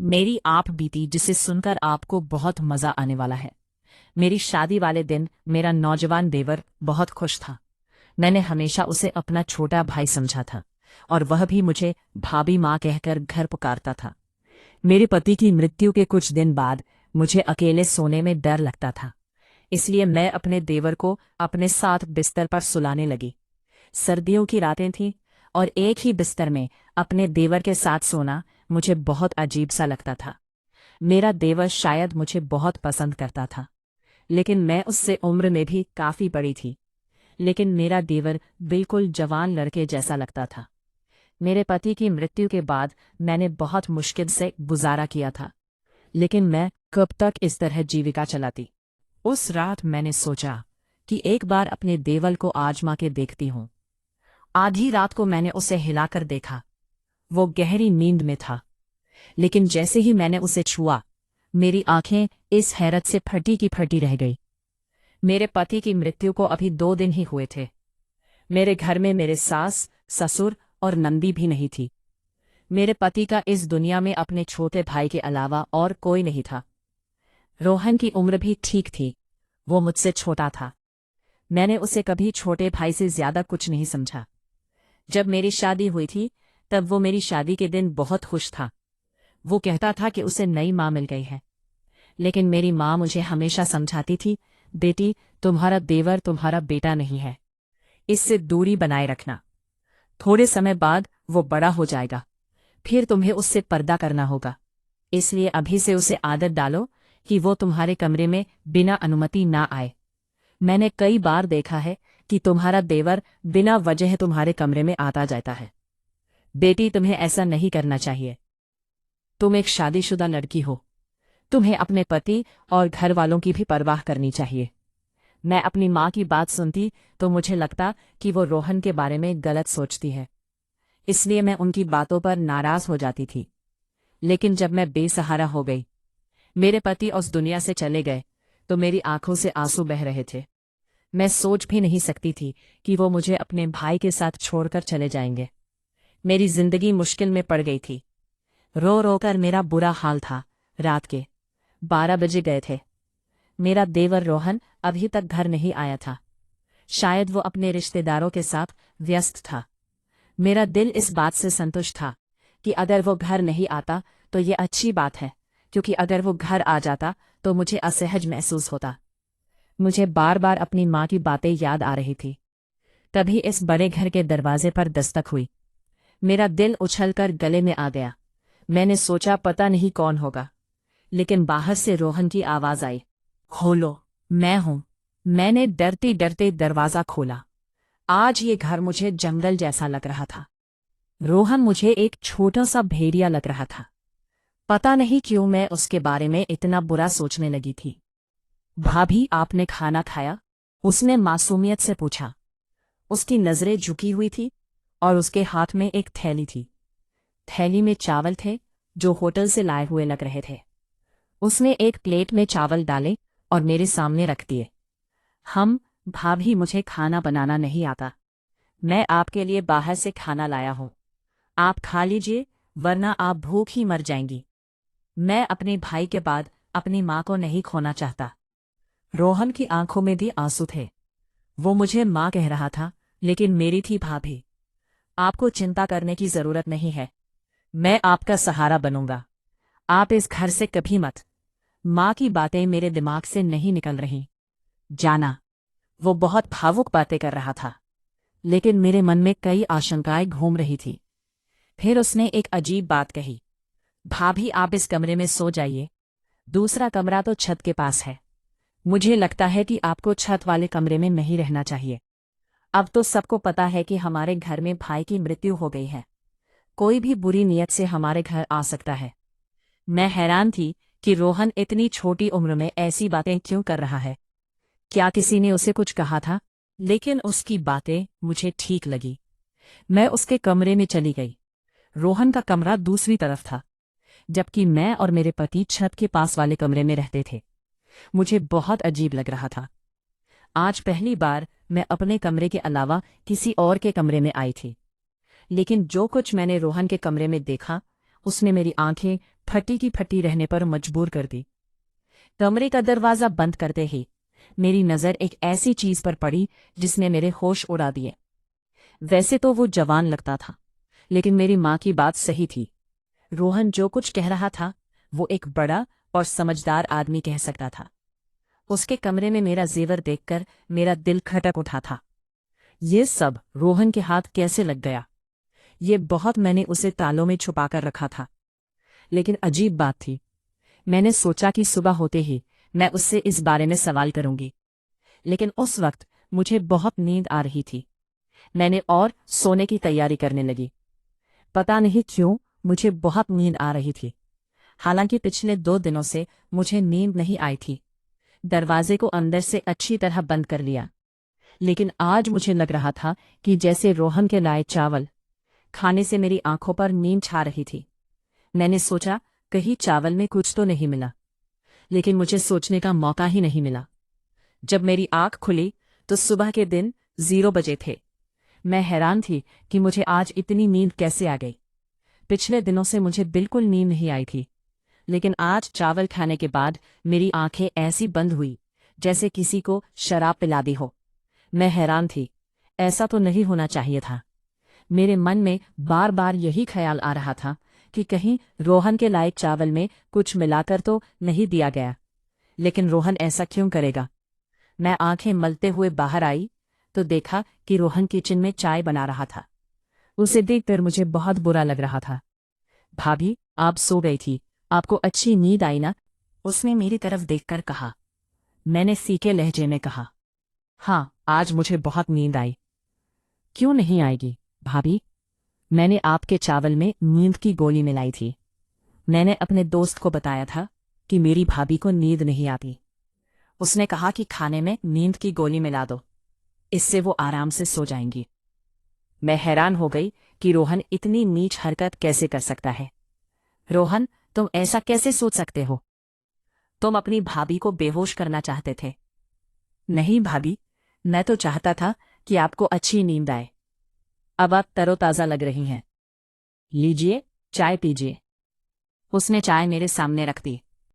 मेरी आप बीती जिसे सुनकर आपको बहुत मजा आने वाला है। मेरी शादी वाले दिन मेरा नौजवान देवर बहुत खुश था। मैंने हमेशा उसे अपना छोटा भाई समझा था और वह भी मुझे भाभी माँ कहकर घर पुकारता था। मेरे पति की मृत्यु के कुछ दिन बाद मुझे अकेले सोने में डर लगता था, इसलिए मैं अपने देवर को अपने साथ बिस्तर पर सुलाने लगी। सर्दियों की रातें थीं और एक ही बिस्तर में अपने देवर के साथ सोना मुझे बहुत अजीब सा लगता था। मेरा देवर शायद मुझे बहुत पसंद करता था, लेकिन मैं उससे उम्र में भी काफी बड़ी थी। लेकिन मेरा देवर बिल्कुल जवान लड़के जैसा लगता था। मेरे पति की मृत्यु के बाद मैंने बहुत मुश्किल से गुजारा किया था, लेकिन मैं कब तक इस तरह जीविका चलाती। उस रात मैंने सोचा कि एक बार अपने देवर को आजमा के देखती हूँ। आधी रात को मैंने उसे हिलाकर देखा। वो गहरी नींद में था, लेकिन जैसे ही मैंने उसे छुआ, मेरी आंखें इस हैरत से फटी की फटी रह गई। मेरे पति की मृत्यु को अभी 2 दिन ही हुए थे। मेरे घर में मेरे सास, ससुर और नंदी भी नहीं थी। मेरे पति का इस दुनिया में अपने छोटे भाई के अलावा और कोई नहीं था। रोहन की उम्र भी ठीक थी, वो मुझसे छोटा था। मैंने उसे कभी छोटे भाई से ज्यादा कुछ नहीं समझा। जब मेरी शादी हुई थी तब वो मेरी शादी के दिन बहुत खुश था। वो कहता था कि उसे नई माँ मिल गई है। लेकिन मेरी माँ मुझे हमेशा समझाती थी, बेटी, तुम्हारा देवर तुम्हारा बेटा नहीं है, इससे दूरी बनाए रखना। थोड़े समय बाद वो बड़ा हो जाएगा, फिर तुम्हें उससे पर्दा करना होगा। इसलिए अभी से उसे आदत डालो कि वो तुम्हारे कमरे में बिना अनुमति ना आए। मैंने कई बार देखा है कि तुम्हारा देवर बिना वजह तुम्हारे कमरे में आता जाता है। बेटी, तुम्हें ऐसा नहीं करना चाहिए। तुम एक शादीशुदा लड़की हो, तुम्हें अपने पति और घर वालों की भी परवाह करनी चाहिए। मैं अपनी माँ की बात सुनती तो मुझे लगता कि वो रोहन के बारे में गलत सोचती है, इसलिए मैं उनकी बातों पर नाराज हो जाती थी। लेकिन जब मैं बेसहारा हो गई, मेरे पति उस दुनिया से चले गए, तो मेरी आंखों से आंसू बह रहे थे। मैं सोच भी नहीं सकती थी कि वो मुझे अपने भाई के साथ छोड़कर चले जाएंगे। मेरी जिंदगी मुश्किल में पड़ गई थी। रो रो कर मेरा बुरा हाल था। रात के 12 बजे गए थे। मेरा देवर रोहन अभी तक घर नहीं आया था। शायद वो अपने रिश्तेदारों के साथ व्यस्त था। मेरा दिल इस बात से संतुष्ट था कि अगर वो घर नहीं आता तो ये अच्छी बात है, क्योंकि अगर वो घर आ जाता तो मुझे असहज महसूस होता। मुझे बार बार अपनी माँ की बातें याद आ रही थी। तभी इस बड़े घर के दरवाजे पर दस्तक हुई। मेरा दिल उछलकर गले में आ गया। मैंने सोचा पता नहीं कौन होगा, लेकिन बाहर से रोहन की आवाज आई, खोलो, मैं हूं। मैंने डरते डरते दरवाजा खोला। आज ये घर मुझे जंगल जैसा लग रहा था। रोहन मुझे एक छोटा सा भेड़िया लग रहा था। पता नहीं क्यों मैं उसके बारे में इतना बुरा सोचने लगी थी। भाभी, आपने खाना खाया? उसने मासूमियत से पूछा। उसकी नजरें झुकी हुई थी और उसके हाथ में एक थैली थी। थैली में चावल थे जो होटल से लाए हुए लग रहे थे। उसने एक प्लेट में चावल डाले और मेरे सामने रख दिए। भाभी, मुझे खाना बनाना नहीं आता। मैं आपके लिए बाहर से खाना लाया हूं। आप खा लीजिए, वरना आप भूख ही मर जाएंगी। मैं अपने भाई के बाद अपनी माँ को नहीं खोना चाहता। रोहन की आंखों में भी आंसू थे। वो मुझे माँ कह रहा था, लेकिन मेरी थी भाभी। आपको चिंता करने की जरूरत नहीं है, मैं आपका सहारा बनूंगा। आप इस घर से कभी मत। माँ की बातें मेरे दिमाग से नहीं निकल रही। जाना। वो बहुत भावुक बातें कर रहा था, लेकिन मेरे मन में कई आशंकाएं घूम रही थी। फिर उसने एक अजीब बात कही, भाभी, आप इस कमरे में सो जाइए। दूसरा कमरा तो छत के पास है। मुझे लगता है कि आपको छत वाले कमरे में नहीं रहना चाहिए। अब तो सबको पता है कि हमारे घर में भाई की मृत्यु हो गई है। कोई भी बुरी नीयत से हमारे घर आ सकता है। मैं हैरान थी कि रोहन इतनी छोटी उम्र में ऐसी बातें क्यों कर रहा है। क्या किसी ने उसे कुछ कहा था? लेकिन उसकी बातें मुझे ठीक लगी। मैं उसके कमरे में चली गई। रोहन का कमरा दूसरी तरफ था, जबकि मैं और मेरे पति छत के पास वाले कमरे में रहते थे। मुझे बहुत अजीब लग रहा था। आज पहली बार मैं अपने कमरे के अलावा किसी और के कमरे में आई थी। लेकिन जो कुछ मैंने रोहन के कमरे में देखा, उसने मेरी आंखें फटी की फटी रहने पर मजबूर कर दी। कमरे का दरवाजा बंद करते ही मेरी नज़र एक ऐसी चीज पर पड़ी जिसने मेरे होश उड़ा दिए। वैसे तो वो जवान लगता था, लेकिन मेरी माँ की बात सही थी। रोहन जो कुछ कह रहा था वो एक बड़ा और समझदार आदमी कह सकता था। उसके कमरे में मेरा जेवर देखकर मेरा दिल खटक उठा था। ये सब रोहन के हाथ कैसे लग गया? ये बहुत मैंने उसे तालों में छुपाकर रखा था। लेकिन अजीब बात थी, मैंने सोचा कि सुबह होते ही मैं उससे इस बारे में सवाल करूंगी, लेकिन उस वक्त मुझे बहुत नींद आ रही थी। मैंने और सोने की तैयारी करने लगी। पता नहीं क्यों मुझे बहुत नींद आ रही थी। हालांकि पिछले 2 दिनों से मुझे नींद नहीं आई थी। दरवाजे को अंदर से अच्छी तरह बंद कर लिया, लेकिन आज मुझे लग रहा था कि जैसे रोहन के लाए चावल खाने से मेरी आंखों पर नींद छा रही थी। मैंने सोचा कहीं चावल में कुछ तो नहीं मिला, लेकिन मुझे सोचने का मौका ही नहीं मिला। जब मेरी आंख खुली तो सुबह के दिन 0 बजे थे। मैं हैरान थी कि मुझे आज इतनी नींद कैसे आ गई। पिछले दिनों से मुझे बिल्कुल नींद नहीं आई थी, लेकिन आज चावल खाने के बाद मेरी आंखें ऐसी बंद हुई जैसे किसी को शराब पिला दी हो। मैं हैरान थी, ऐसा तो नहीं होना चाहिए था। मेरे मन में बार बार यही ख्याल आ रहा था कि कहीं रोहन के लायक चावल में कुछ मिलाकर तो नहीं दिया गया। लेकिन रोहन ऐसा क्यों करेगा? मैं आंखें मलते हुए बाहर आई तो देखा कि रोहन किचन में चाय बना रहा था। उसे देखकर मुझे बहुत बुरा लग रहा था। भाभी, आप सो गई थी, आपको अच्छी नींद आई ना? उसने मेरी तरफ देखकर कहा। मैंने सीखे लहजे में कहा, हाँ, आज मुझे बहुत नींद आई। क्यों नहीं आएगी भाभी? मैंने आपके चावल में नींद की गोली मिलाई थी। मैंने अपने दोस्त को बताया था कि मेरी भाभी को नींद नहीं आती। उसने कहा कि खाने में नींद की गोली मिला दो, इससे वो आराम से सो जाएंगी। मैं हैरान हो गई कि रोहन इतनी नीच हरकत कैसे कर सकता है। रोहन, तुम ऐसा कैसे सोच सकते हो? तुम अपनी भाभी को बेहोश करना चाहते थे। नहीं भाभी, मैं तो चाहता था कि आपको अच्छी नींद आए। अब आप तरोताजा लग रही हैं। लीजिए, चाय पीजिए। उसने चाय मेरे सामने रख दी।